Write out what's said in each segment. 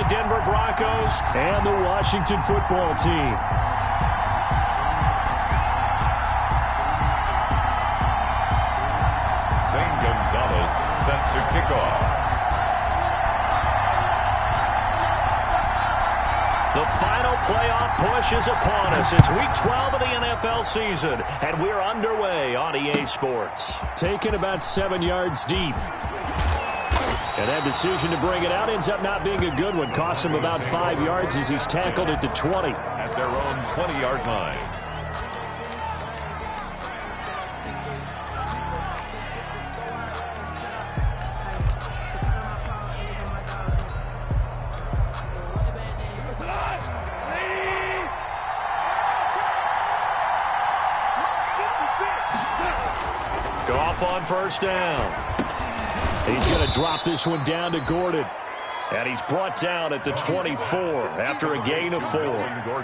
Denver Broncos and the Washington football team. Zane Gonzalez set to kick off. The final playoff push is upon us. It's Week 12 of the NFL season, and we're underway on EA Sports. Taken about 7 yards deep. And that decision to bring it out ends up not being a good one. Costs him about 5 yards as he's tackled at the 20. At their own 20-yard line. Goff on first down. He's going to drop this one down to Gordon. And he's brought down at the 24 after a gain of 4.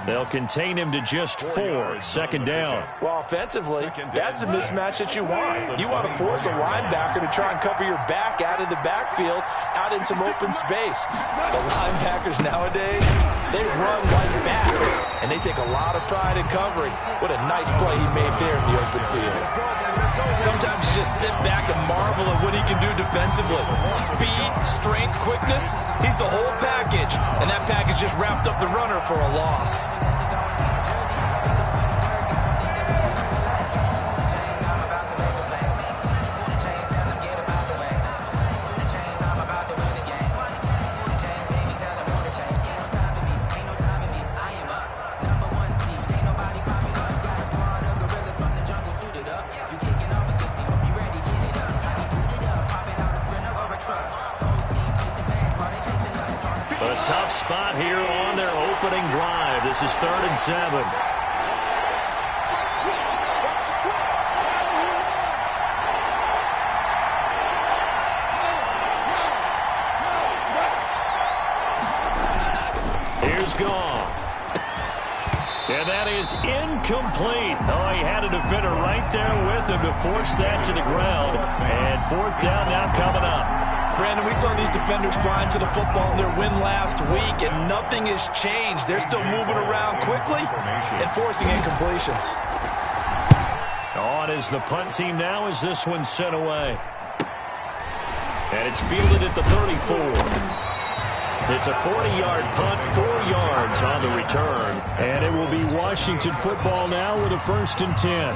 They'll contain him to just 4. Second down. Well, offensively, that's the mismatch that you want. You want to force a linebacker to try and cover your back out of the backfield, out in some open space. The linebackers nowadays, they run like backs, and they take a lot of pride in covering. What a nice play he made there in the open field. Sometimes you just sit back and marvel at what he can do defensively. Speed, strength, quickness, he's the whole package. And that package just wrapped up the runner for a loss. Tough spot here on their opening drive. This is 3rd and 7. Here's Goff. And that is incomplete. Oh, he had a defender right there with him to force that to the ground. And 4th down now coming up. Brandon, we saw these defenders flying to the football in their win last week, and nothing has changed. They're still moving around quickly and forcing incompletions. On is the punt team now as this one's sent away. And it's fielded at the 34. It's a 40-yard punt, 4 yards on the return. And it will be Washington football now with a 1st and 10.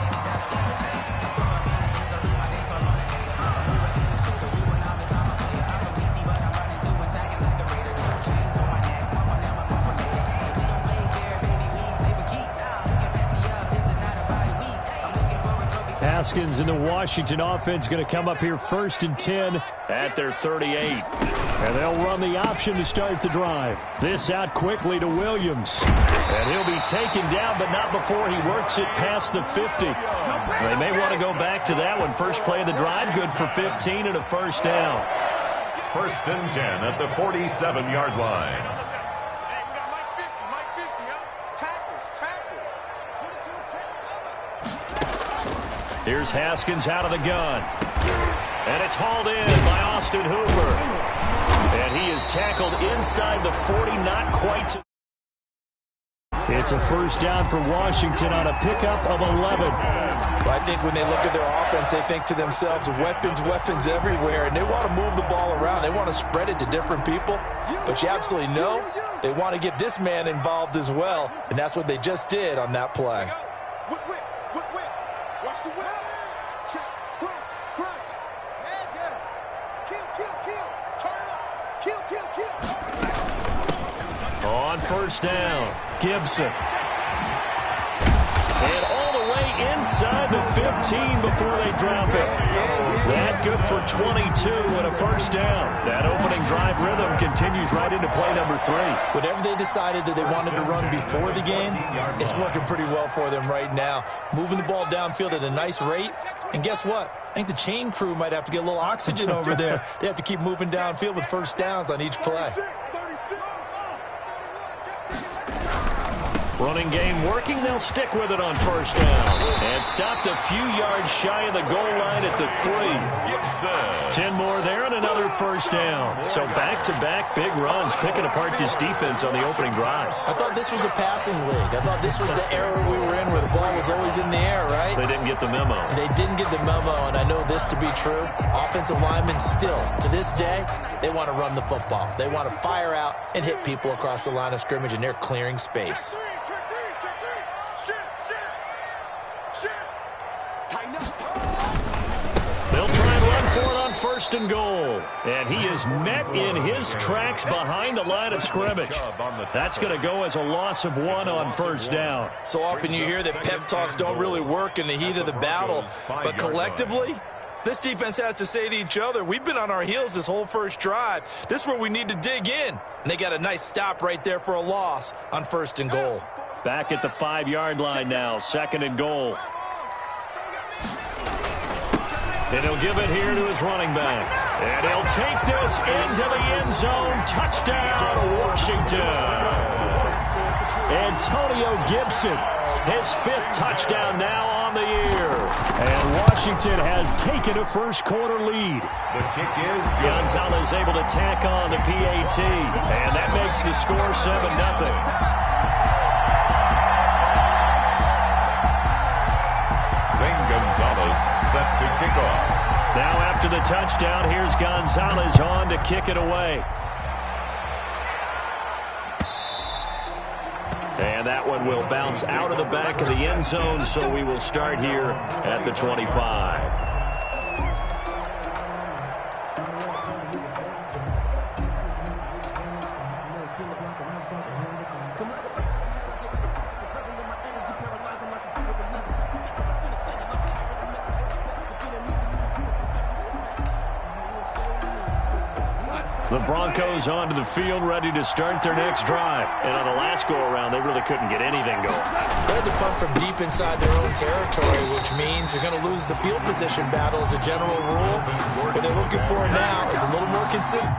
Haskins and the Washington offense going to come up here 1st and 10 at their 38. And they'll run the option to start the drive. This out quickly to Williams. And he'll be taken down, but not before he works it past the 50. They may want to go back to that one. First play of the drive, good for 15 and a 1st down. 1st and 10 at the 47-yard line. Here's Haskins out of the gun. And it's hauled in by Austin Hooper. And he is tackled inside the 40, not quite to... It's a 1st down for Washington on a pickup of 11. Well, I think when they look at their offense, they think to themselves, weapons everywhere, and they want to move the ball around. They want to spread it to different people. But you absolutely know they want to get this man involved as well, and that's what they just did on that play. On 1st down, Gibson. And all the way inside the 15 before they drop it. That good for 22 and a 1st down. That opening drive rhythm continues right into play number 3. Whatever they decided that they wanted to run before the game, it's working pretty well for them right now. Moving the ball downfield at a nice rate. And guess what? I think the chain crew might have to get a little oxygen over there. They have to keep moving downfield with 1st downs on each play. Running game working. They'll stick with it on first down. And stopped a few yards shy of the goal line at the 3. 10 more there and another first down. So back-to-back big runs, picking apart this defense on the opening drive. I thought this was a passing league. I thought this was the era we were in where the ball was always in the air, right? They didn't get the memo. They didn't get the memo, and I know this to be true. Offensive linemen still, to this day, they want to run the football. They want to fire out and hit people across the line of scrimmage, and they're clearing space. They'll try and run for it on first and goal. And he is met in his tracks behind the line of scrimmage. That's going to go as a loss of 1 on first down. So often you hear that pep talks don't really work in the heat of the battle, but collectively, this defense has to say to each other, we've been on our heels this whole first drive. This is where we need to dig in. And they got a nice stop right there for a loss on first and goal. Back at the 5-yard line now, second and goal. And he'll give it here to his running back. And he'll take this into the end zone. Touchdown, Washington. Antonio Gibson, his 5th touchdown now on the year. And Washington has taken a first-quarter lead. The kick is good. Gonzalez able to tack on the PAT. And that makes the score 7-0. Gonzalez set to kick off. Now after the touchdown, here's Gonzalez on to kick it away. And that one will bounce out of the back of the end zone, so we will start here at the 25. The Broncos onto the field, ready to start their next drive. And on the last go-around, they really couldn't get anything going. They had to punt from deep inside their own territory, which means you're going to lose the field position battle as a general rule. What they're looking for now is a little more consistent.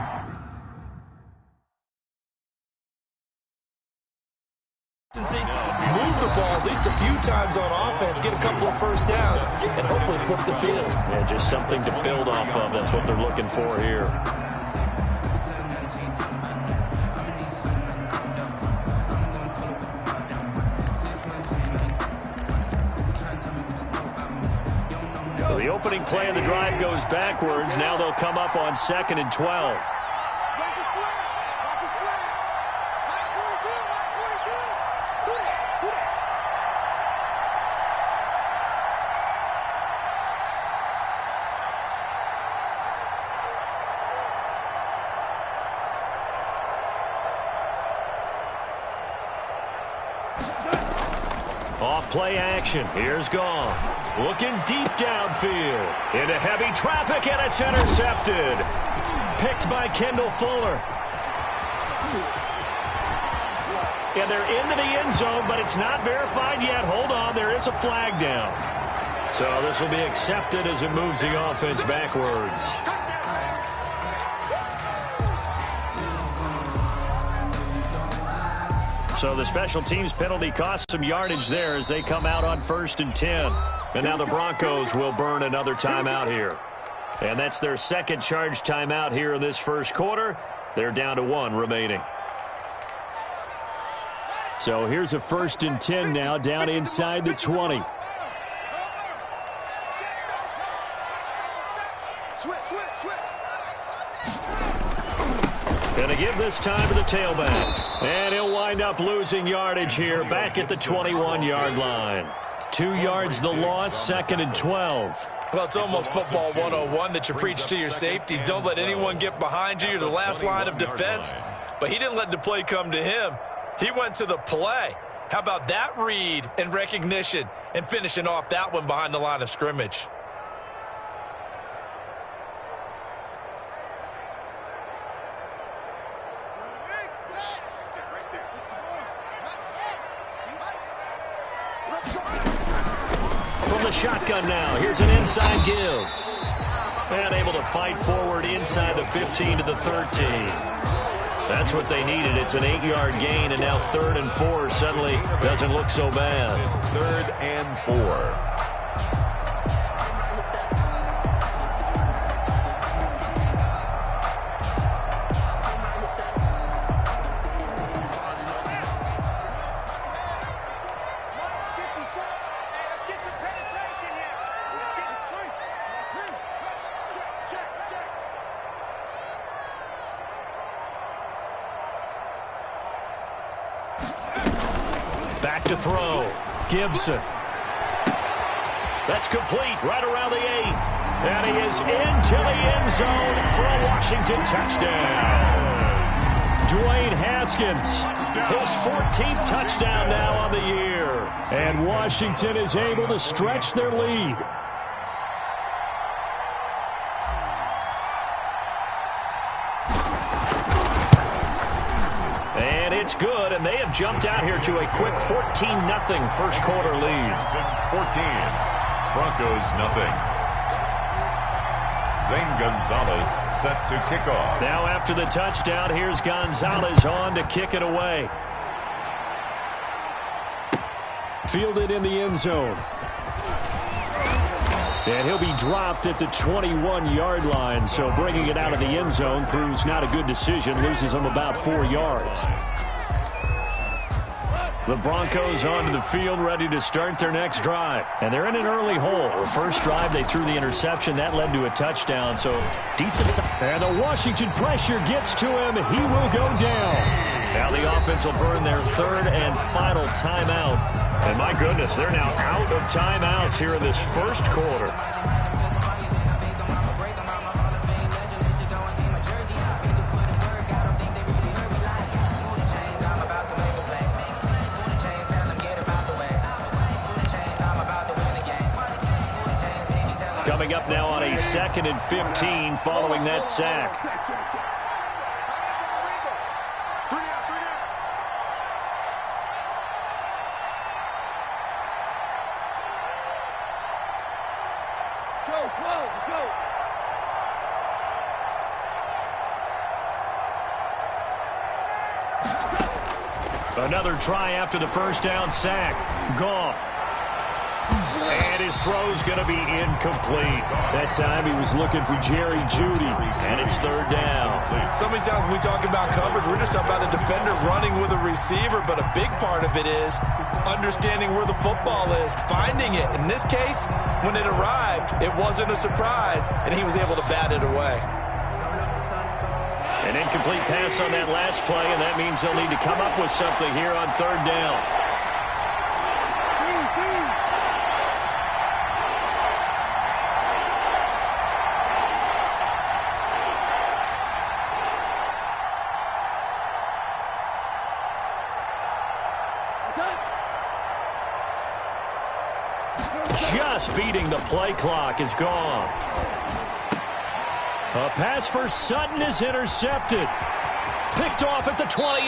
Move the ball at least a few times on offense, get a couple of first downs, and hopefully flip the field. Yeah, just something to build off of. That's what they're looking for here. So the opening play of the drive goes backwards. Now they'll come up on 2nd and 12. Off play action. Here's Goff. Looking deep downfield. Into heavy traffic, and it's intercepted. Picked by Kendall Fuller. And they're into the end zone, but it's not verified yet. Hold on, there is a flag down. So this will be accepted as it moves the offense backwards. So the special teams penalty cost some yardage there as they come out on 1st and 10. And now the Broncos will burn another timeout here. And that's their second charge timeout here in this first quarter. They're down to 1 remaining. So here's a 1st and 10 now down inside the 20. Gonna give this time to the tailback. And he'll wind up losing yardage here back at the 21-yard line. 2 yards the loss, 2nd and 12. Well, it's almost football 101 that you preach to your safeties. Don't let anyone get behind you. You're the last line of defense. But he didn't let the play come to him. He went to the play. How about that read and recognition and finishing off that one behind the line of scrimmage? From the shotgun now, here's an inside give. And able to fight forward inside the 15 to the 13. That's what they needed. It's an 8-yard gain, and now 3rd and 4 suddenly doesn't look so bad. 3rd and 4. Back to throw. Gibson. That's complete right around the 8. And he is into the end zone for a Washington touchdown. Dwayne Haskins, his 14th touchdown now on the year. And Washington is able to stretch their lead. And it's good, and they have jumped out here to a quick 14-0 first quarter lead. 14. Broncos nothing. Zane Gonzalez set to kick off. Now after the touchdown, here's Gonzalez on to kick it away. Fielded in the end zone. And he'll be dropped at the 21-yard line, so bringing it out of the end zone proves not a good decision, loses him about 4 yards. The Broncos onto the field, ready to start their next drive. And they're in an early hole. The first drive, they threw the interception. That led to a touchdown, so decent. And the Washington pressure gets to him. He will go down. Now the offense will burn their 3rd and final timeout. And my goodness, they're now out of timeouts here in this first quarter. Coming up now on a 2nd and 15 following that sack. Another try after the first down sack. Goff. And his throw's going to be incomplete. That time he was looking for Jerry Jeudy, and it's 3rd down. So many times when we talk about coverage, we're just talking about a defender running with a receiver, but a big part of it is understanding where the football is, finding it. In this case, when it arrived, it wasn't a surprise, and he was able to bat it away. An incomplete pass on that last play, and that means they'll need to come up with something here on 3rd down. Just beating the play clock is gone. A pass for Sutton is intercepted. Picked off at the 28.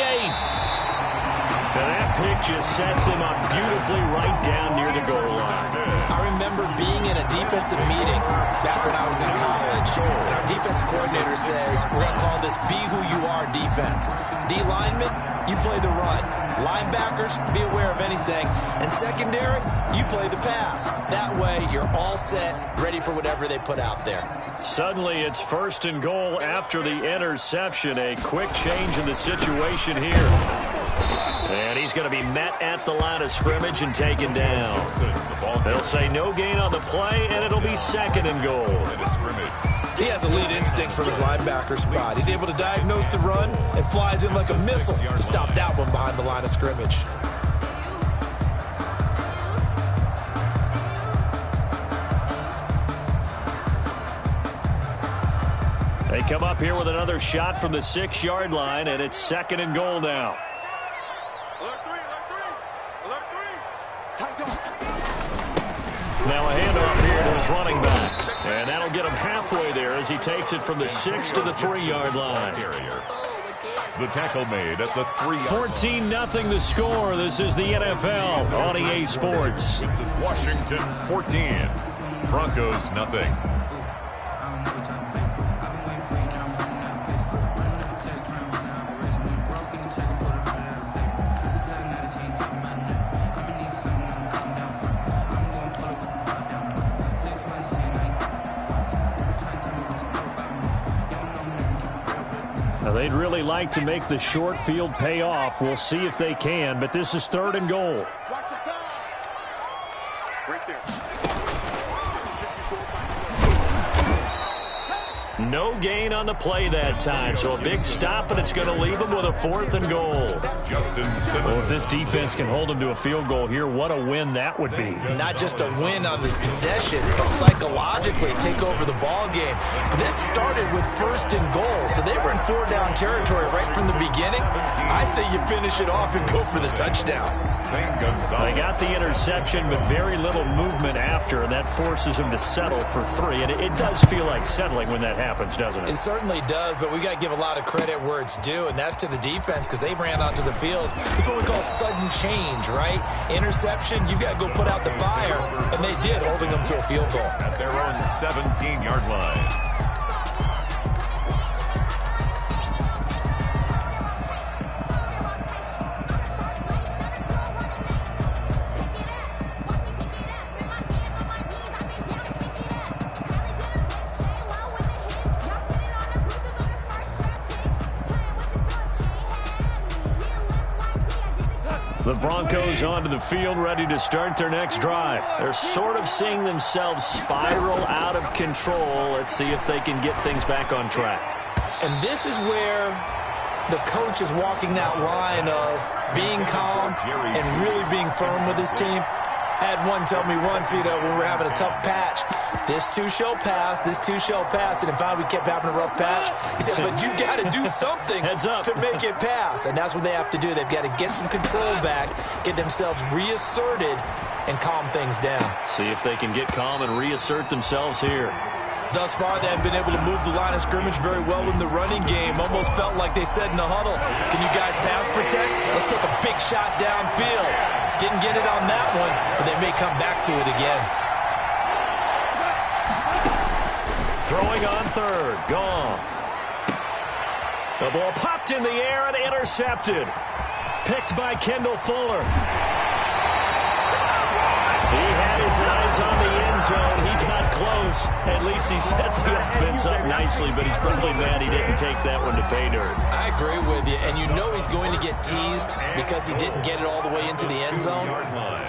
Now that pick just sets him up beautifully right down near the goal line. I remember being in a defensive meeting back when I was in college, and our defensive coordinator says, we're going to call this be who you are defense. D linemen, you play the run. Linebackers, be aware of anything. And secondary, you play the pass. That way, you're all set, ready for whatever they put out there. Suddenly, it's 1st and goal after the interception. A quick change in the situation here. And he's going to be met at the line of scrimmage and taken down. They'll say no gain on the play, and it'll be 2nd and goal. He has elite instincts from his linebacker spot. He's able to diagnose the run and flies in like a missile to stop that one behind the line of scrimmage. They come up here with another shot from the 6-yard line, and it's 2nd and goal now. Now a handoff here to his running back. And that'll get him halfway there as he takes it from the 6 to the 3-yard line. The tackle made at the 3-yard line. 14-0 the score. This is the NFL on EA Sports. This is Washington 14. Broncos nothing. They'd really like to make the short field pay off. We'll see if they can, but this is 3rd and goal. Right there. No gain on the play that time, so a big stop, and it's going to leave them with a 4th and goal. Justin Simmons. Well, if this defense can hold them to a field goal here, what a win that would be. Not just a win on the possession, but psychologically take over the ball game. This started with 1st and goal, so they were in 4-down territory right from the beginning. I say you finish it off and go for the touchdown. They got the interception, but very little movement after, and that forces them to settle for 3. And it does feel like settling when that happens, doesn't it? It certainly does, but we got to give a lot of credit where it's due, and that's to the defense because they ran onto the field. It's what we call sudden change, right? Interception, you got to go put out the fire, and they did, holding them to a field goal. At their own 17-yard line. The Broncos onto the field, ready to start their next drive. They're sort of seeing themselves spiral out of control. Let's see if they can get things back on track. And this is where the coach is walking that line of being calm and really being firm with his team. I had one tell me once, when we were having a tough patch, this too shall pass, this too shall pass. And if we kept having a rough patch, he said, but you got to do something to make it pass. And that's what they have to do. They've got to get some control back, get themselves reasserted, and calm things down. See if they can get calm and reassert themselves here. Thus far, they haven't been able to move the line of scrimmage very well in the running game. Almost felt like they said in the huddle, can you guys pass protect? Let's take a big shot downfield. Didn't get it on that one, but they may come back to it again. Throwing on 3rd, Goff. The ball popped in the air and intercepted. Picked by Kendall Fuller. He had his eyes on the end zone. He got close. At least he set the offense up nicely, but he's probably mad he didn't take that one to pay dirt. I agree with you, and you know he's going to get teased because he didn't get it all the way into the end zone.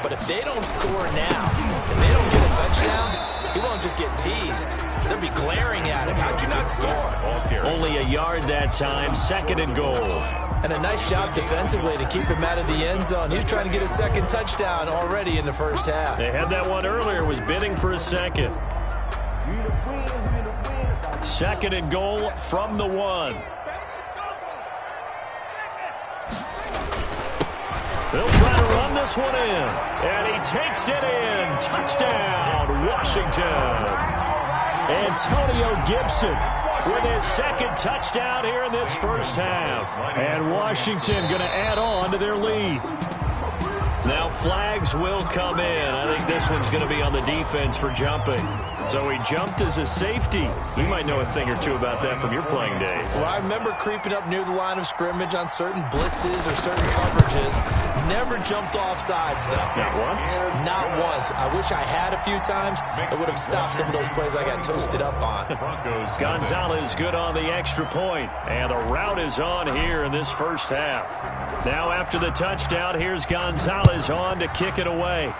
But if they don't score now, if they don't get a touchdown, he won't just get teased. They'll be glaring at him. How'd you not score? Only a yard that time, 2nd and goal. And a nice job defensively to keep him out of the end zone. He was trying to get a 2nd touchdown already in the first half. They had that one earlier, was bidding for a 2nd. 2nd and goal from the 1. They'll try to run this one in. And he takes it in. Touchdown, Washington. Antonio Gibson with his 2nd touchdown here in this first half. And Washington going to add on to their lead. Now flags will come in. I think this one's going to be on the defense for jumping. So he jumped as a safety. You might know a thing or two about that from your playing days. Well, I remember creeping up near the line of scrimmage on certain blitzes or certain coverages. Never jumped off sides, though. Not once? Not once. I wish I had a few times. I would have stopped some of those plays I got toasted up on. Gonzalez good on the extra point. And the route is on here in this first half. Now after the touchdown, here's Gonzalez on to kick it away.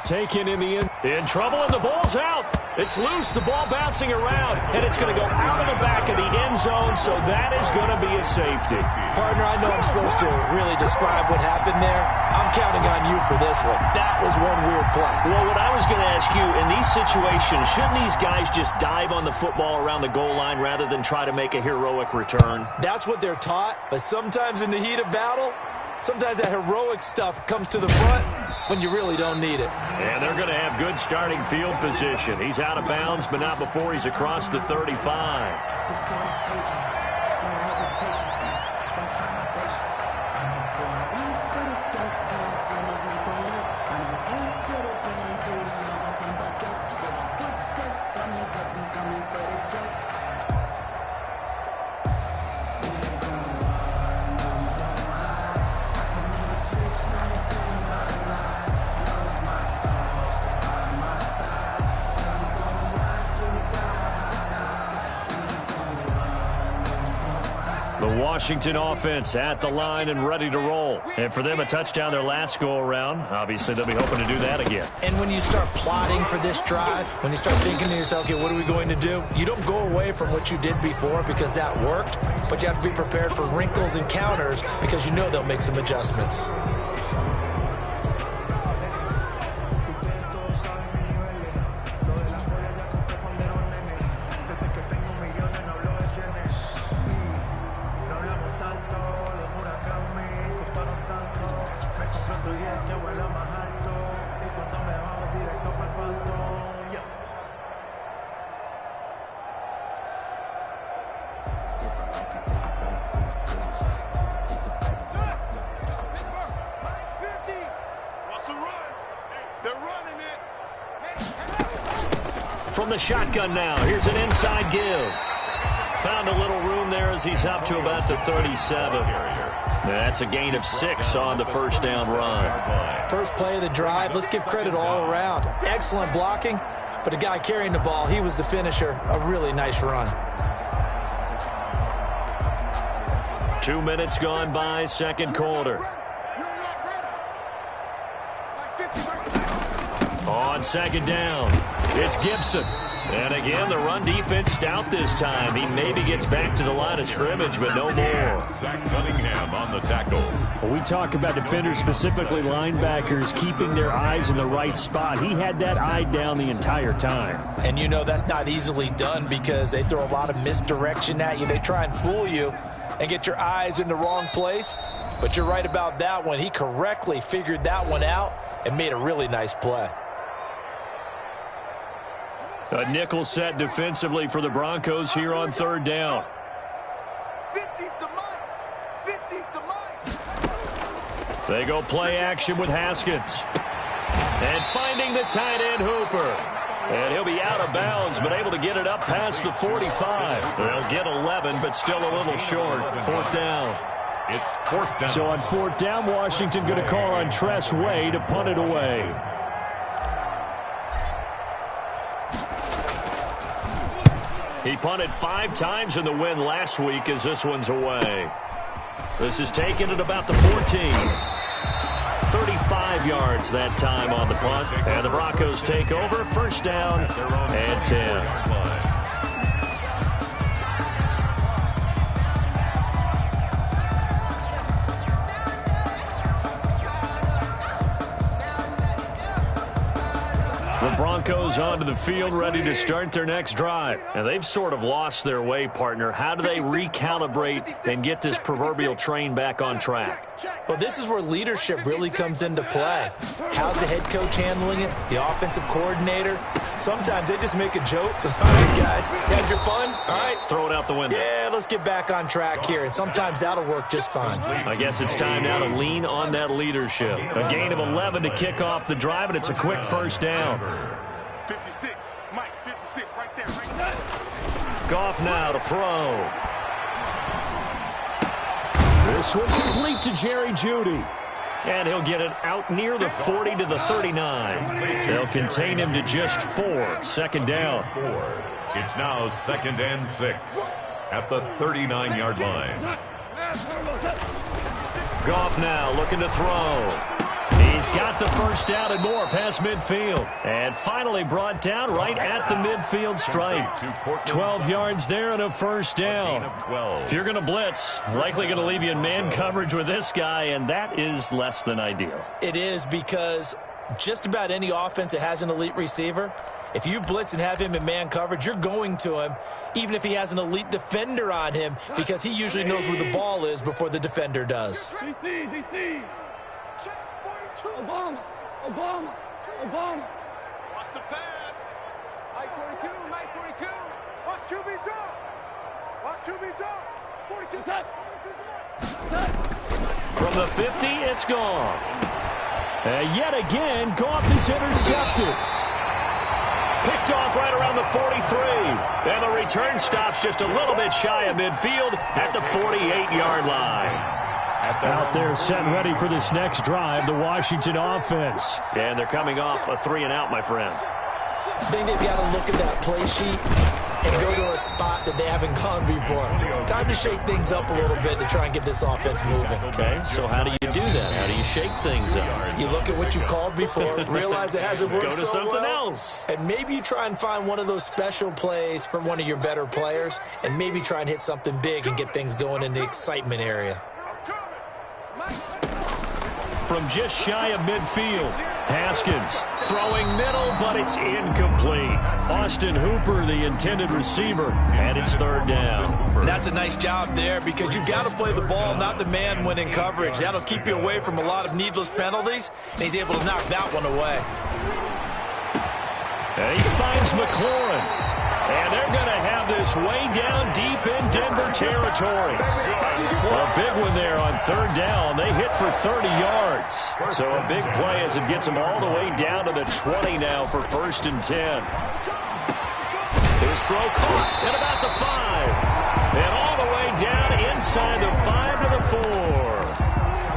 Taken in the end. In trouble, and the ball's out. It's loose. The ball bouncing around, and it's going to go out of the back of the end zone, so that is going to be a safety. Partner, I know I'm supposed to really describe what happened there. I'm counting on you for this one. That was one weird play. Well, what I was going to ask you, in these situations, shouldn't these guys just dive on the football around the goal line rather than try to make a heroic return? That's what they're taught, but sometimes in the heat of battle, sometimes that heroic stuff comes to the front when you really don't need it. And they're going to have good starting field position. He's out of bounds, but not before he's across the 35. Washington offense at the line and ready to roll. And for them, a touchdown their last go-around. Obviously, they'll be hoping to do that again. And when you start plotting for this drive, when you start thinking to yourself, okay, what are we going to do? You don't go away from what you did before because that worked, but you have to be prepared for wrinkles and counters because you know they'll make some adjustments. From the shotgun now, here's an inside give. Found a little room there as he's up to about the 37. That's a gain of 6 on the first down run. First play of the drive, let's give credit all around. Excellent blocking, but the guy carrying the ball, he was the finisher. A really nice run. 2 minutes gone by, second quarter. On second down, it's Gibson. And again, the run defense stout this time. He maybe gets back to the line of scrimmage, but no more. Zach Cunningham on the tackle. Well, we talk about defenders, specifically linebackers, keeping their eyes in the right spot. He had that eye down the entire time. And you know that's not easily done because they throw a lot of misdirection at you. They try and fool you and get your eyes in the wrong place. But you're right about that one. He correctly figured that one out and made a really nice play. A nickel set defensively for the Broncos here on third down. 50's the mic. 50's the mic. They go play action with Haskins. And finding the tight end Hooper. And he'll be out of bounds, but able to get it up past the 45. They'll get 11, but still a little short. Fourth down. It's fourth down. So on fourth down, Washington going to call on Tress Way to punt it away. He punted 5 times in the win last week as this one's away. This is taken at about the 14. 35 yards that time on the punt. And the Broncos take over. First down and 10. The Broncos onto the field, ready to start their next drive. And they've sort of lost their way, partner. How do they recalibrate and get this proverbial train back on track? Well, this is where leadership really comes into play. How's the head coach handling it? The offensive coordinator? Sometimes they just make a joke. All right, guys, had your fun? All right. Throw it out the window. Yeah, let's get back on track here. And sometimes that'll work just fine. I guess it's time now to lean on that leadership. A gain of 11 to kick off the drive, and it's a quick first down. 56. Mike, 56 right there, right there. Goff now to throw. This one complete to Jerry Jeudy. And he'll get it out near the 40 to the 39. They'll contain him to just 4. Second down. It's now 2nd and 6 at the 39-yard line. Goff now looking to throw. He's got the first down and more past midfield. And finally brought down right at the midfield stripe. 12 yards there and a first down. If you're going to blitz, likely going to leave you in man coverage with this guy, and that is less than ideal. It is because just about any offense that has an elite receiver, if you blitz and have him in man coverage, you're going to him, even if he has an elite defender on him, because he usually knows where the ball is before the defender does. DC. Check 42. Obama. Watch the pass. Mike 42. Watch QB drop. 42. From the 50, it's Goff. And yet again, Goff is intercepted. Picked off right around the 43. And the return stops just a little bit shy of midfield at the 48-yard line. Out there set and ready for this next drive, the Washington offense. And they're coming off a 3-and-out, my friend. I think they've got to look at that play sheet and go to a spot that they haven't gone before. Time to shake things up a little bit to try and get this offense moving. Okay, so how do you do that? How do you shake things up? You look at what you called before, realize it hasn't worked Go to so something well, else. and maybe you try and find one of those special plays from one of your better players, and maybe try and hit something big and get things going in the excitement area. From just shy of midfield, Haskins throwing middle, but it's incomplete. Austin Hooper, the intended receiver, and it's third down. And that's a nice job there because you've got to play the ball, not the man when in coverage. That'll keep you away from a lot of needless penalties, and he's able to knock that one away. And he finds McLaurin. And they're going to have this way down deep in Denver territory. Well, a big one there on third down. They hit for 30 yards. So a big play as it gets them all the way down to the 20 now for 1st and 10. His throw caught at about the 5. And all the way down inside the 5 to the 4.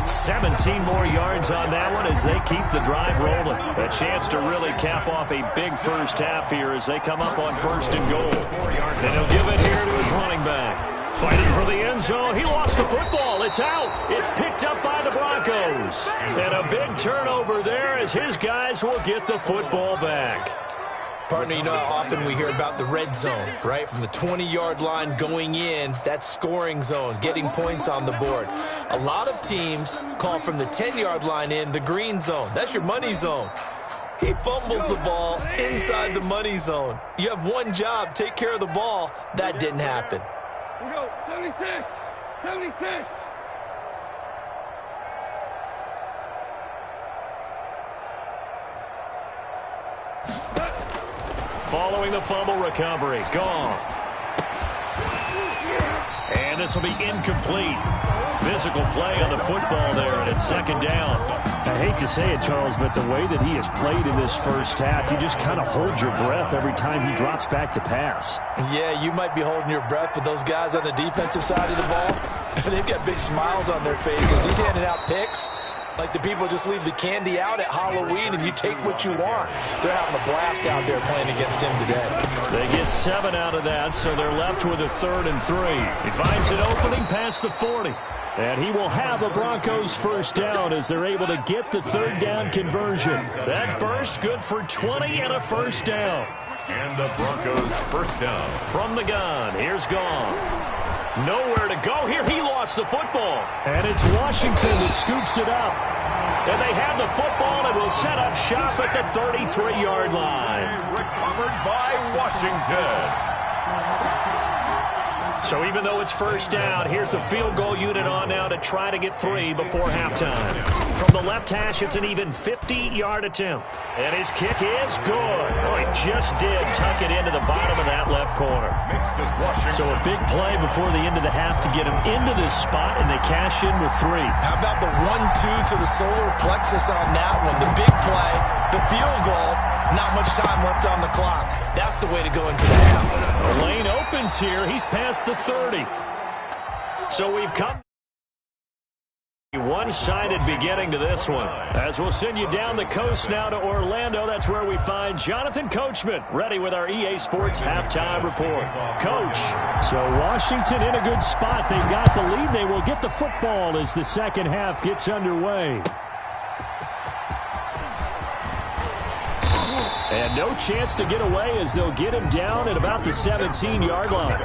17 more yards on that one as they keep the drive rolling. A chance to really cap off a big first half here as they come up on 1st and goal. And he'll give it here to his running back. Fighting for the end zone. He lost the football. It's out. It's picked up by the Broncos. And a big turnover there as his guys will get the football back. Partner, you know how often we hear about the red zone, right? From the 20-yard line going in, that's scoring zone, getting points on the board. A lot of teams call from the 10-yard line in the green zone. That's your money zone. He fumbles the ball inside the money zone. You have one job, take care of the ball. That didn't happen. We go, 76, 76. Following the fumble recovery, Goff. And this will be incomplete. Physical play on the football there, and it's 2nd down. I hate to say it, Charles, but the way that he has played in this first half, you just kind of hold your breath every time he drops back to pass. Yeah, you might be holding your breath, but those guys on the defensive side of the ball, they've got big smiles on their faces. He's handing out picks like the people just leave the candy out at Halloween and you take what you want. They're having a blast out there playing against him today. They get 7 out of that, so they're left with a 3rd and 3. He finds an opening past the 40. And he will have a Broncos first down as they're able to get the 3rd down conversion. That burst good for 20 and a first down. And the Broncos first down. From the gun, here's Goff. Nowhere to go here. He lost the football. And it's Washington that scoops it up. And they have the football and will set up shop at the 33-yard line. Recovered by Washington. So even though it's first down, here's the field goal unit on now to try to get 3 before halftime. From the left hash, it's an even 50-yard attempt. And his kick is good. Oh, he just did tuck it into the bottom of that left corner. So a big play before the end of the half to get him into this spot, and they cash in with 3. How about the 1-2 to the solar plexus on that one? The big play, the field goal, not much time left on the clock. That's the way to go into the half. The lane opens here. He's past the 30. So we've come a one-sided beginning to this one. As we'll send you down the coast now to Orlando, that's where we find Jonathan Coachman, ready with our EA Sports Halftime Report. Coach. So Washington in a good spot. They've got the lead. They will get the football as the second half gets underway. And no chance to get away as they'll get him down at about the 17-yard line.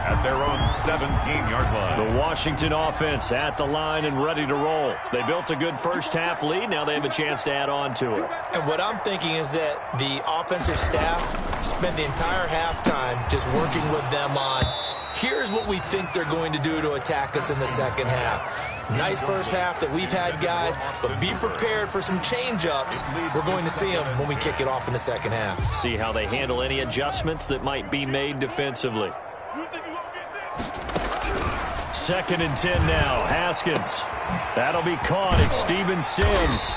At their own 17-yard line. The Washington offense at the line and ready to roll. They built a good first-half lead. Now they have a chance to add on to it. And what I'm thinking is that the offensive staff spent the entire halftime just working with them on, here's what we think they're going to do to attack us in the second half. Nice first half that we've had, guys, but be prepared for some change-ups. We're going to see them when we kick it off in the second half. See how they handle any adjustments that might be made defensively. 2nd and 10 now. Haskins. That'll be caught. It's Steven Sims.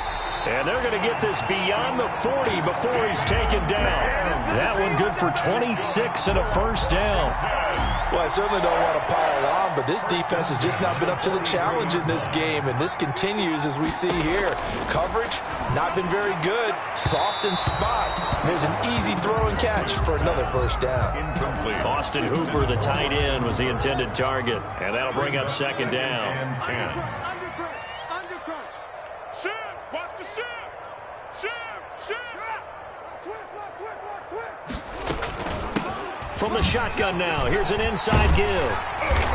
And they're going to get this beyond the 40 before he's taken down. That one good for 26 and a first down. Well, I certainly don't want to pile on, but this defense has just not been up to the challenge in this game, and this continues as we see here. Coverage, not been very good. Soft in spots. There's an easy throw and catch for another first down. Incomplete. Austin Hooper, the tight end, was the intended target, and that'll bring up second down. And 10. Undercut. Shift. Watch the shift. Shift. Switch. From the shotgun now, here's an inside give.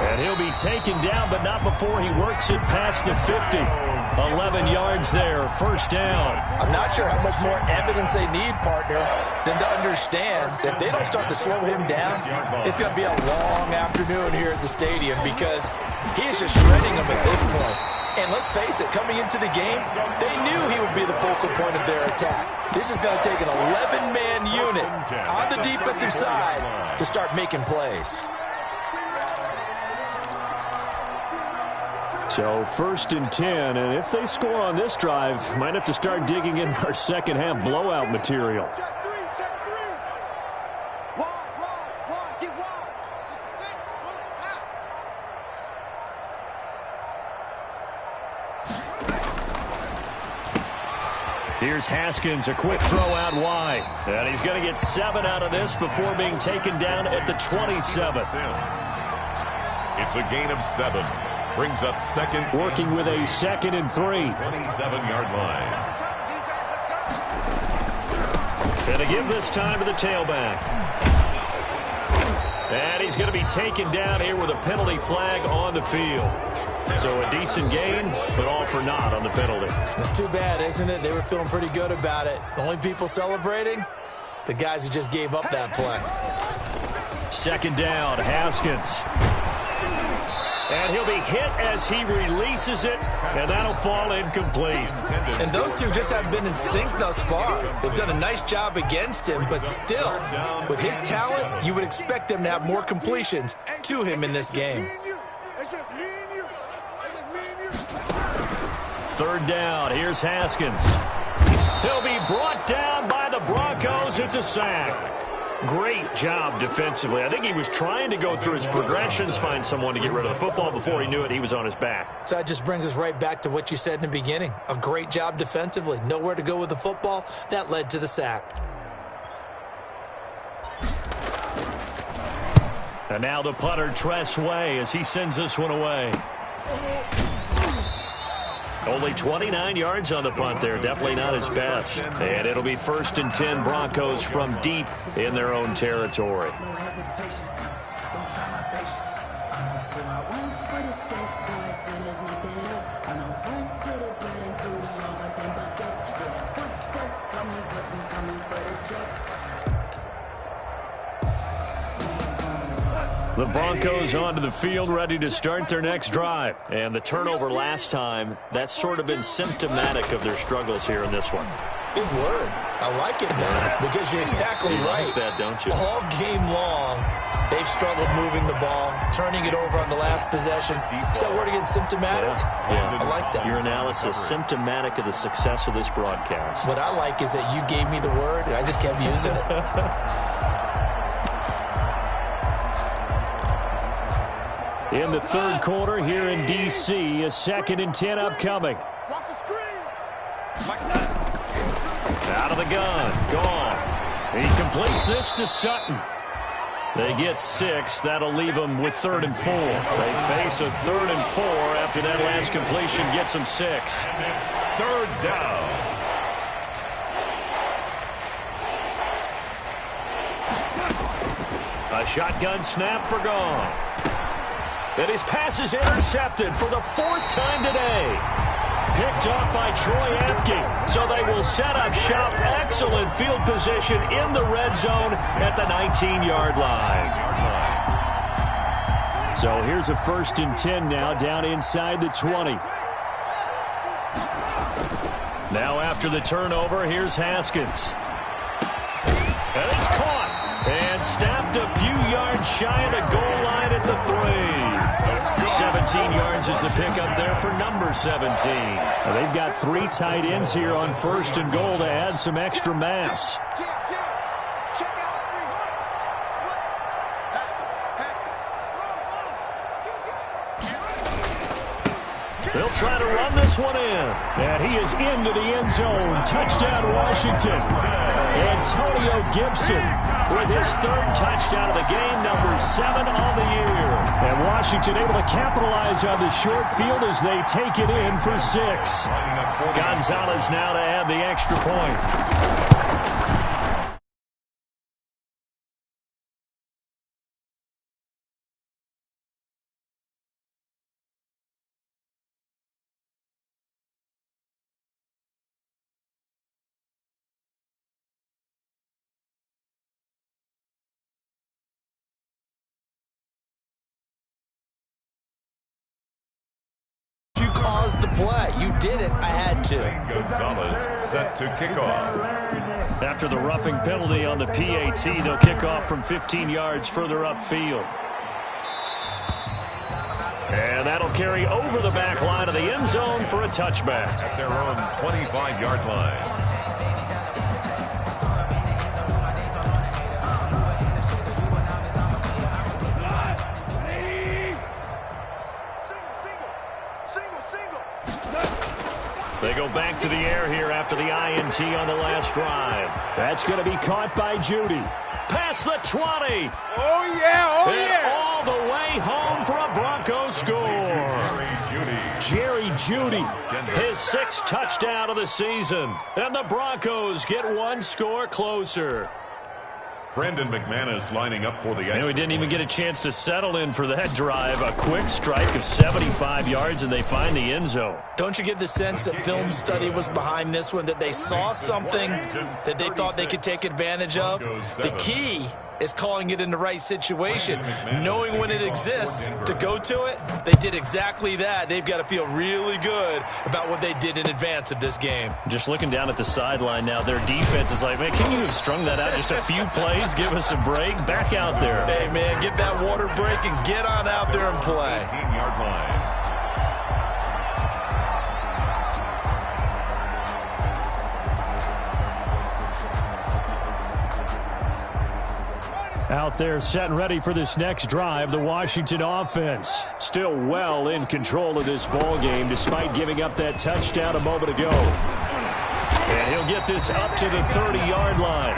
And he'll be taken down, but not before he works it past the 50. 11 yards there, first down. I'm not sure how much more evidence they need, partner, than to understand that if they don't start to slow him down, it's going to be a long afternoon here at the stadium because he is just shredding them at this point. And let's face it, coming into the game, they knew he would be the focal point of their attack. This is going to take an 11-man unit on the defensive side to start making plays. So first and 10, and if they score on this drive, might have to start digging in our second half blowout material. Check three. Wide. Get wide. 66. Pull it out. Here's Haskins, a quick throw out wide. And he's going to get 7 out of this before being taken down at the 27. It's a gain of 7. Brings up second. Working with a 2nd and 3. 27-yard line. And to give this time to the tailback. And he's going to be taken down here with a penalty flag on the field. So a decent gain, but all for naught on the penalty. It's too bad, isn't it? They were feeling pretty good about it. The only people celebrating, the guys who just gave up that play. Second down, Haskins. And he'll be hit as he releases it, and that'll fall incomplete. And those two just haven't been in sync thus far. They've done a nice job against him, but still, with his talent, you would expect them to have more completions to him in this game. It's just me and you. Third down, here's Haskins. He'll be brought down by the Broncos. It's a sack. Great job defensively. I think he was trying to go through his progressions, find someone to get rid of the football. Before he knew it, he was on his back. So that just brings us right back to what you said in the beginning. A great job defensively. Nowhere to go with the football. That led to the sack. And now the punter, Tress Way, as he sends this one away. Only 29 yards on the punt there. Definitely not his best. And it'll be first and 10 Broncos from deep in their own territory. No hesitation. Don't try my patience. I'ma pour out one for the sake, pour it till there's nothing left. I know run to the blood until we all want them buckets. Yeah, the footsteps coming, cause we coming for the check. The Broncos onto the field, ready to start their next drive. And the turnover last time, that's sort of been symptomatic of their struggles here in this one. Big word. I like it, Ben, because you're exactly right. Like that, don't you? All game long, they've struggled moving the ball, turning it over on the last possession. Is that word again, symptomatic? Yeah. I like that. Your analysis, symptomatic of the success of this broadcast. What I like is that you gave me the word, and I just kept using it. In the third quarter here in D.C., a 2nd and 10 upcoming. Watch the screen. Out of the gun, gone. He completes this to Sutton. They get 6. That'll leave them with 3rd and 4. They face a 3rd and 4 after that last completion gets them 6. And it's third down. A shotgun snap for Goff. And his pass is intercepted for the 4th time today. Picked off by Troy Apke. So they will set up shop. Excellent field position in the red zone at the 19-yard line. So here's a 1st and 10 now down inside the 20. Now after the turnover, here's Haskins. And it's caught. And snapped a few yards shy of the goal line at the 3. 17 yards is the pickup there for number 17. Now they've got 3 tight ends here on 1st and goal to add some extra mass. Check out. They'll try to run this one in. And he is into the end zone. Touchdown, Washington. Antonio Gibson with his third touchdown of the game, number 7 on the year. And Washington able to capitalize on the short field as they take it in for 6. Gonzalez now to add the extra point. The play. You did it. I had to. Gonzalez set to kick off. After the roughing penalty on the PAT, they'll kick off from 15 yards further upfield. And that'll carry over the back line of the end zone for a touchback. At their own 25-yard line. They go back to the air here after the INT on the last drive. That's going to be caught by Judy. Past the 20. Oh, yeah. Oh, yeah. All the way home for a Broncos score. Jerry Judy, his 6th touchdown of the season. And the Broncos get one score closer. Brandon McManus lining up for the extra. And we didn't even get a chance to settle in for that drive. A quick strike of 75 yards, and they find the end zone. Don't you get the sense that film study was behind this one, that they saw something that they thought they could take advantage of? The key is calling it in the right situation, knowing when it exists to go to it. They did exactly that. They've got to feel really good about what they did in advance of this game. Just looking down at the sideline now, their defense is like, man, can you have strung that out just a few plays? Give us a break. Back out there. Hey, man, get that water break and get on out there and play. 18-yard line. Out there set and ready for this next drive, the Washington offense. Still well in control of this ball game despite giving up that touchdown a moment ago. And he'll get this up to the 30-yard line.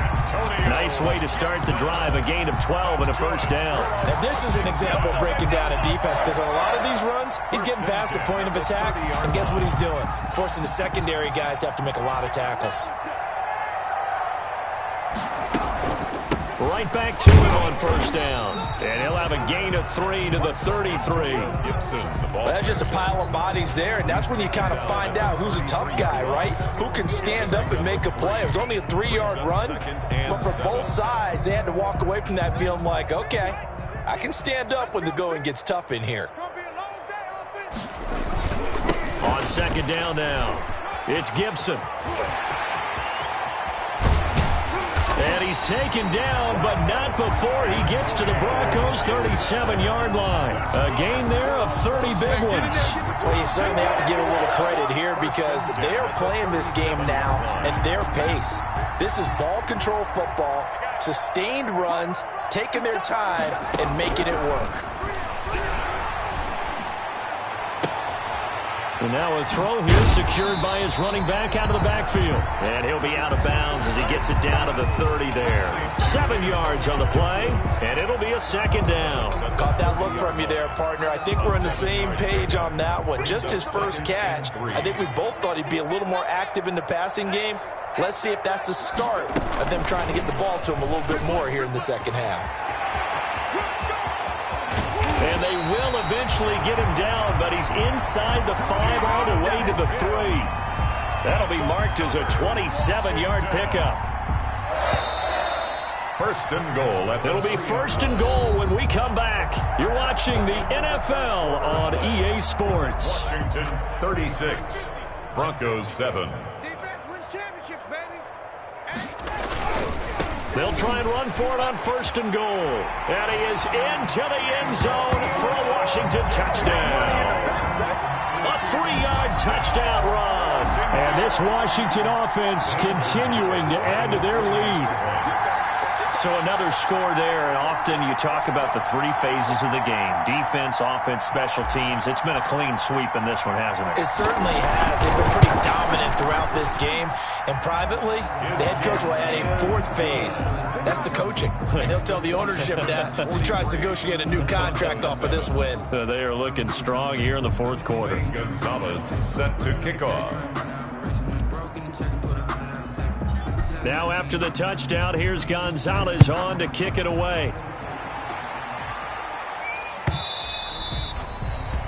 Nice way to start the drive, a gain of 12 and a first down. Now this is an example of breaking down a defense, because on a lot of these runs, he's getting past the point of attack, and guess what he's doing? Forcing the secondary guys to have to make a lot of tackles. Right back to him on first down. And he'll have a gain of 3 to the 33. Gibson, the ball. That's just a pile of bodies there, and that's when you kind of find out who's a tough guy, right? Who can stand up and make a play. It was only a 3-yard run, but for both sides, they had to walk away from that feeling like, okay, I can stand up when the going gets tough in here. On second down now, it's Gibson. And he's taken down, but not before he gets to the Broncos' 37-yard line. A gain there of 30 big ones. Well, you certainly have to give a little credit here, because they are playing this game now at their pace. This is ball control football, sustained runs, taking their time, and making it work. And now a throw here secured by his running back out of the backfield. And he'll be out of bounds as he gets it down to the 30 there. 7 yards on the play, and it'll be a second down. Caught that look from you there, partner. I think we're on the same page on that one. Just his first catch. I think we both thought he'd be a little more active in the passing game. Let's see if that's the start of them trying to get the ball to him a little bit more here in the second half. And they will eventually get him down, but he's inside the 5 all the way to the 3. That'll be marked as a 27-yard pickup. First and goal. It'll be first and goal when we come back. You're watching the NFL on EA Sports. Washington 36, Broncos 7. Defense wins championships, baby. They'll try and run for it on first and goal. And he is into the end zone for a Washington touchdown. A 3-yard touchdown run. And this Washington offense continuing to add to their lead. So another score there, and often you talk about the three phases of the game. Defense, offense, special teams. It's been a clean sweep in this one, hasn't it? It certainly has. They've been pretty dominant throughout this game. And privately, the head coach will add a fourth phase. That's the coaching. And he'll tell the ownership that as he tries to negotiate a new contract off of this win. They are looking strong here in the fourth quarter. Gonzalez set to kick off. Now after the touchdown, here's Gonzalez on to kick it away.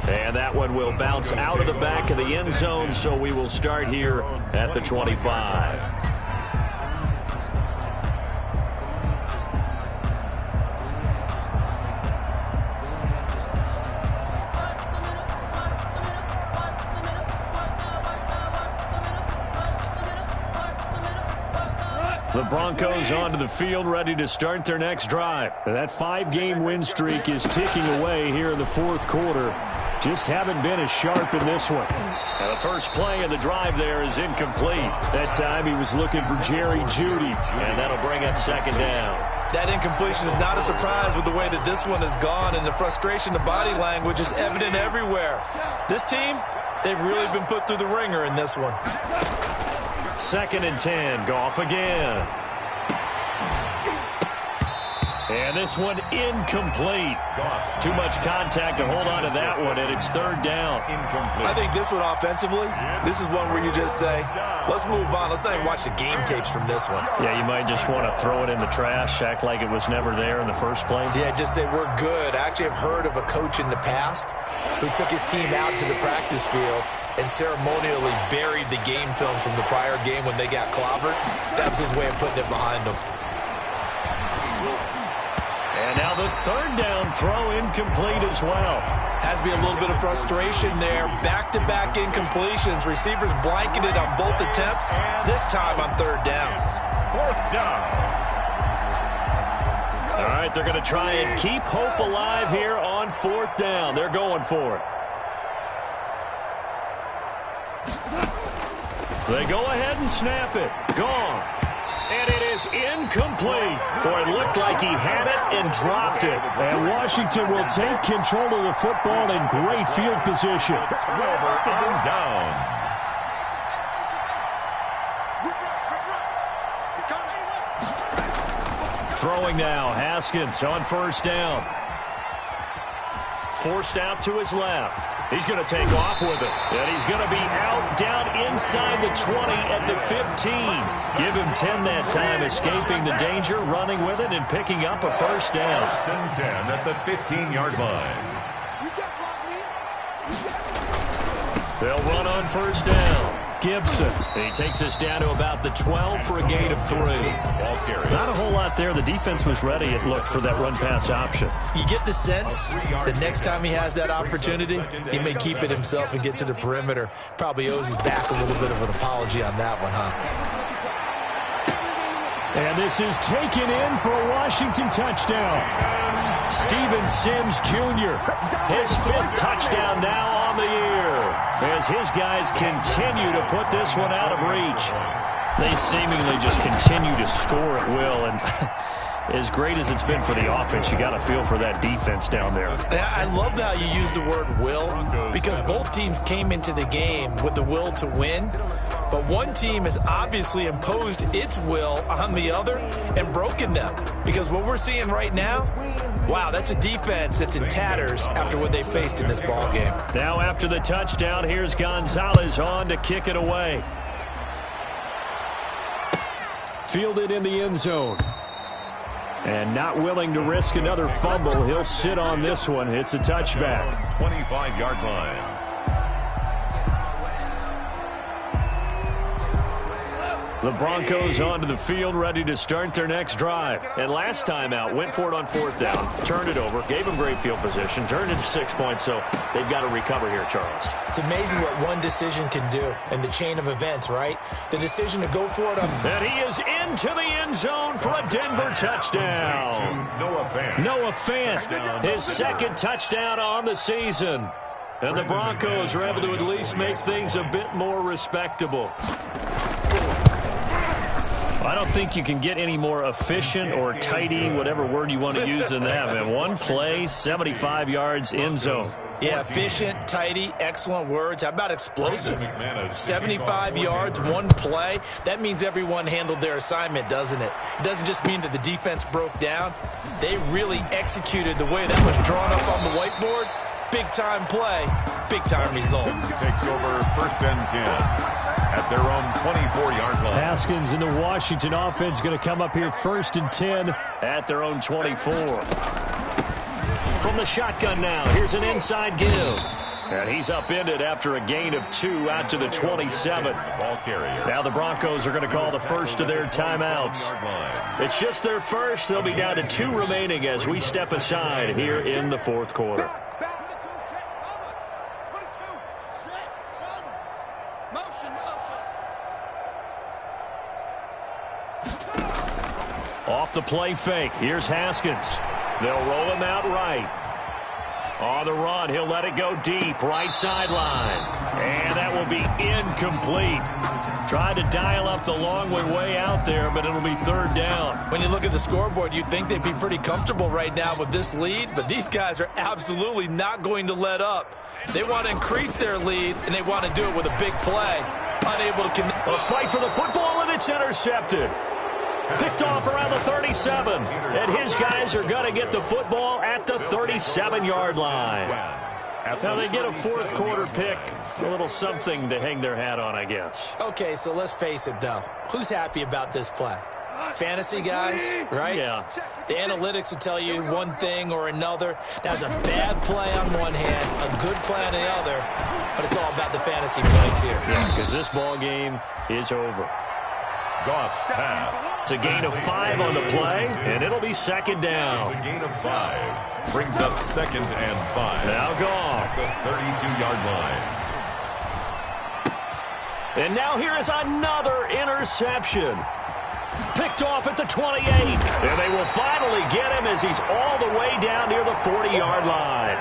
And that one will bounce out of the back of the end zone, so we will start here at the 25. The Broncos onto the field, ready to start their next drive. That 5-game win streak is ticking away here in the fourth quarter. Just haven't been as sharp in this one. And the first play of the drive there is incomplete. That time he was looking for Jerry Jeudy, and that'll bring up second down. That incompletion is not a surprise with the way that this one has gone, and the frustration, the body language is evident everywhere. This team, they've really been put through the ringer in this one. 2nd and 10, Goff again. And this one incomplete. Too much contact to hold on to that one, and it's third down. I think this one offensively, this is one where you just say, let's move on. Let's not even watch the game tapes from this one. Yeah, you might just want to throw it in the trash, act like it was never there in the first place. Yeah, just say we're good. I actually have heard of a coach in the past who took his team out to the practice field and ceremonially buried the game films from the prior game when they got clobbered. That was his way of putting it behind them. And now the third down throw incomplete as well. Has to be a little bit of frustration there. Back-to-back incompletions. Receivers blanketed on both attempts. This time on third down. Fourth down. All right, they're going to try and keep hope alive here on fourth down. They're going for it. They go ahead and snap it. Gone. And it is incomplete. Boy, it looked like he had it and dropped it. And Washington will take control of the football in great field position. Wilbur on downs. Throwing now, Haskins on first down. Forced out to his left. He's going to take off with it. And he's going to be out down inside the 20 at the 15. Give him 10 that time, escaping the danger, running with it, and picking up a first down. First and 10 at the 15-yard line. They'll run on first down. Gibson. He takes us down to about the 12 for a gain of 3. Ball carrier. Not a whole lot there. The defense was ready, it looked, for that run-pass option. You get the sense that next time he has that opportunity, he may keep it himself and get to the perimeter. Probably owes his back a little bit of an apology on that one, huh? And this is taken in for a Washington touchdown. Steven Sims Jr., his 5th touchdown now on the year, as his guys continue to put this one out of reach. They seemingly just continue to score at will, and as great as it's been for the offense, you got to feel for that defense down there. I love how you use the word will, because both teams came into the game with the will to win, but one team has obviously imposed its will on the other and broken them, because what we're seeing right now, wow, that's a defense that's in tatters after what they faced in this ball game. Now after the touchdown, here's Gonzalez on to kick it away. Fielded in the end zone. And not willing to risk another fumble, he'll sit on this one. It's a touchback. 25-yard line. The Broncos onto the field, ready to start their next drive. And last time out, went for it on fourth down, turned it over, gave them great field position, turned into 6 points, so they've got to recover here, Charles. It's amazing what one decision can do in the chain of events, right? The decision to go for it on... And he is into the end zone for a Denver touchdown. Noah Fant. Noah Fant, his 2nd touchdown on the season. And the Broncos are able to at least make things a bit more respectable. I don't think you can get any more efficient or tidy, whatever word you want to use in that, man. One play, 75 yards, end zone. Yeah, efficient, tidy, excellent words. How about explosive? 75 yards, one play. That means everyone handled their assignment, doesn't it? It doesn't just mean that the defense broke down. They really executed the way that was drawn up on the whiteboard. Big-time play, big-time result. Takes over 1st and 10 at their own 24-yard line. Haskins and the Washington offense going to come up here 1st and 10 at their own 24. From the shotgun now, here's an inside give. And he's upended after a gain of 2 out to the 27. Ball carrier. Now the Broncos are going to call the first of their timeouts. It's just their first. They'll be down to 2 remaining as we step aside here in the 4th quarter. Off the play fake. Here's Haskins. They'll roll him out right. On the run, he'll let it go deep. Right sideline. And that will be incomplete. Tried to dial up the long way out there, but it'll be 3rd down. When you look at the scoreboard, you'd think they'd be pretty comfortable right now with this lead, but these guys are absolutely not going to let up. They want to increase their lead, and they want to do it with a big play. Unable to connect. A fight for the football, and it's intercepted. Picked off around the 37, and his guys are going to get the football at the 37-yard line. Now they get a 4th quarter pick, a little something to hang their hat on, I guess. Okay, so let's face it, though. Who's happy about this play? Fantasy guys, right? Yeah. The analytics will tell you one thing or another. That's a bad play on one hand, a good play on the other, but it's all about the fantasy points here. Yeah, because this ball game is over. Goff's pass. It's a gain of 5 on the play, and it'll be 2nd down. It's a gain of 5. Brings up 2nd and 5. Now Goff. The 32-yard line. And now here is another interception. Picked off at the 28. And they will finally get him as he's all the way down near the 40-yard line.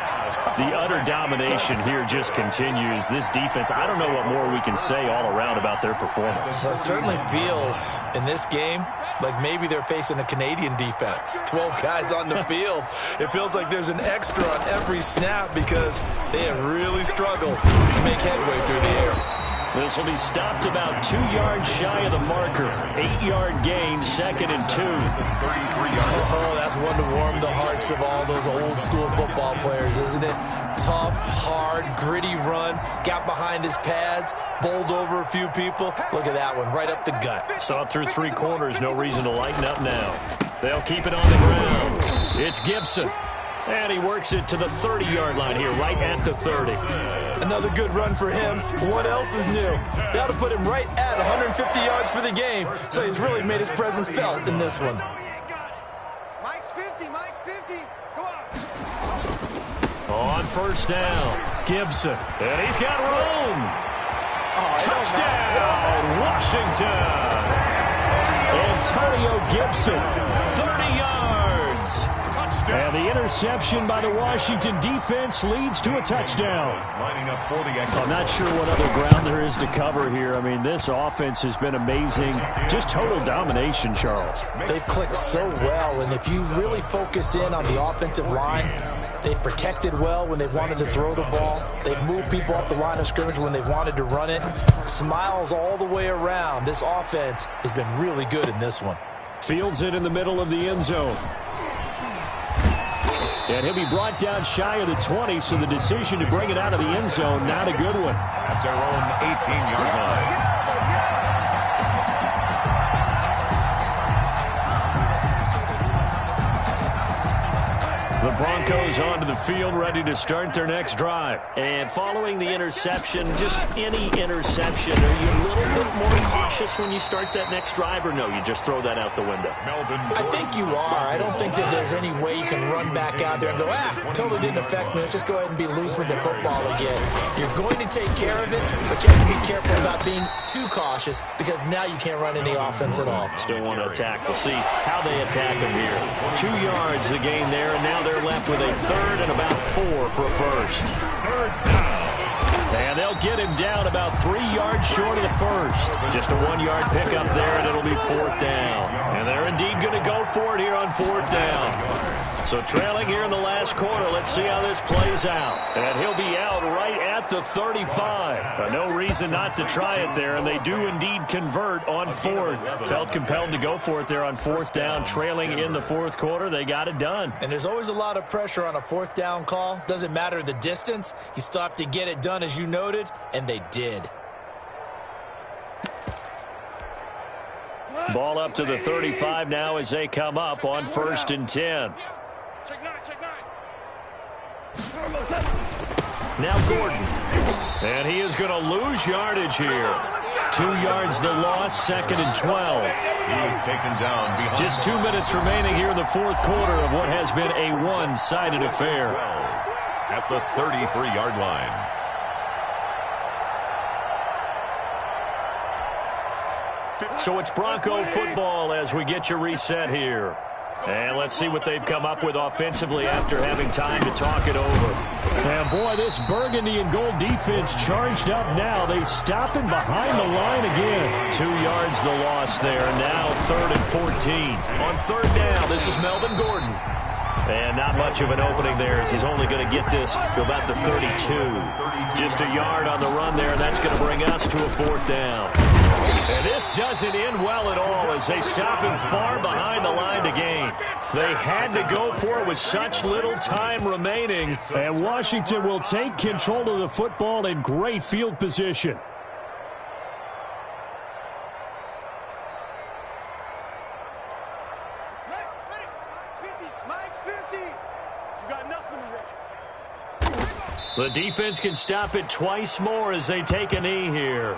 The utter domination here just continues. This defense, I don't know what more we can say all around about their performance. Well, it certainly feels in this game like maybe they're facing a Canadian defense. 12 guys on the field. It feels like there's an extra on every snap because they have really struggled to make headway through the air. This will be stopped about 2 yards shy of the marker. 8-yard gain, 2nd and 2. Oh, that's one to warm the hearts of all those old school football players, isn't it? Tough, hard, gritty run. Got behind his pads, bowled over a few people. Look at that one, right up the gut. Saw through 3 quarters, no reason to lighten up now. They'll keep it on the ground. It's Gibson. And he works it to the 30-yard line here, right at the 30. Another good run for him. What else is new? They ought to put him right at 150 yards for the game, so he's really made his presence felt in this one. Mike's 50, Mike's 50. Come On 1st down, Gibson. And he's got room. Touchdown, Washington. Antonio Gibson, 30 yards. And the interception by the Washington defense leads to a touchdown. Lining up for the I'm not sure what other ground there is to cover here. I mean, this offense has been amazing. Just total domination, Charles. They've clicked so well, and if you really focus in on the offensive line, they've protected well when they've wanted to throw the ball. They've moved people off the line of scrimmage when they've wanted to run it. Smiles all the way around. This offense has been really good in this one. Fields it in the middle of the end zone. And he'll be brought down shy of the 20, so the decision to bring it out of the end zone, not a good one. At their own 18-yard line. The Broncos onto the field, ready to start their next drive. And following the interception, just any interception, are you a little bit more cautious when you start that next drive, or no, you just throw that out the window? I think you are. I don't think that there's any way you can run back out there and go, totally didn't affect me. Let's just go ahead and be loose with the football again. You're going to take care of it, but you have to be careful about being too cautious because now you can't run any offense at all. Still want to attack. We'll see how they attack him here. 2 yards the gain there, and now they're left with a 3rd and about 4 for a first. And they'll they'll get him down about 3 yards short of the first. Just a 1-yard pickup there, and it'll be 4th down. And they're indeed going to go for it here on 4th down. So trailing here in the last quarter, let's see how this plays out. And he'll be out right at the 35. No reason not to try it there, and they do indeed convert on 4th. Felt compelled to go for it there on 4th down, trailing in the 4th quarter. They got it done. And there's always a lot of pressure on a 4th down call. Doesn't matter the distance. You still have to get it done, as you noted, and they did. Ball up to the 35 now as they come up on 1st and 10. Check nine. Now Gordon. And he is going to lose yardage here. 2 yards the loss, 2nd and 12. He is taken down behind. Just 2 minutes remaining here in the 4th quarter of what has been a one-sided affair. At the 33-yard line. So it's Bronco football as we get you reset here. And let's see what they've come up with offensively after having time to talk it over. And boy, this burgundy and gold defense charged up now. They stop him behind the line again. 2 yards the loss there. Now 3rd and 14. On 3rd down, this is Melvin Gordon. And not much of an opening there as he's only going to get this to about the 32. Just a yard on the run there, and that's going to bring us to a 4th down. And this doesn't end well at all as they stop him far behind the line to gain. They had to go for it with such little time remaining. And Washington will take control of the football in great field position. The defense can stop it twice more as they take a knee here.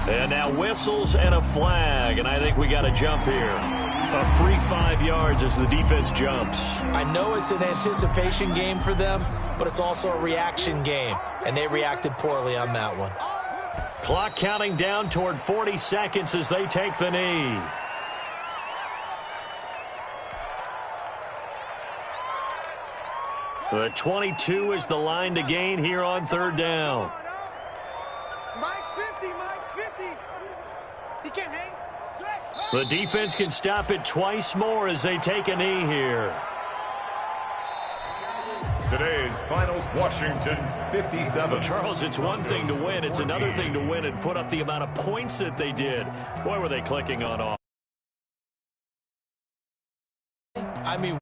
And now whistles and a flag, and I think we got a jump here. A free 5 yards as the defense jumps. I know it's an anticipation game for them, but it's also a reaction game, and they reacted poorly on that one. Clock counting down toward 40 seconds as they take the knee. The 22 is the line to gain here on 3rd down. Mike's 50. He can't hang. The defense can stop it twice more as they take a knee here. Today's finals, Washington 57. Well, Charles, it's one thing to win. It's another thing to win and put up the amount of points that they did. Boy, were they clicking on off. I mean,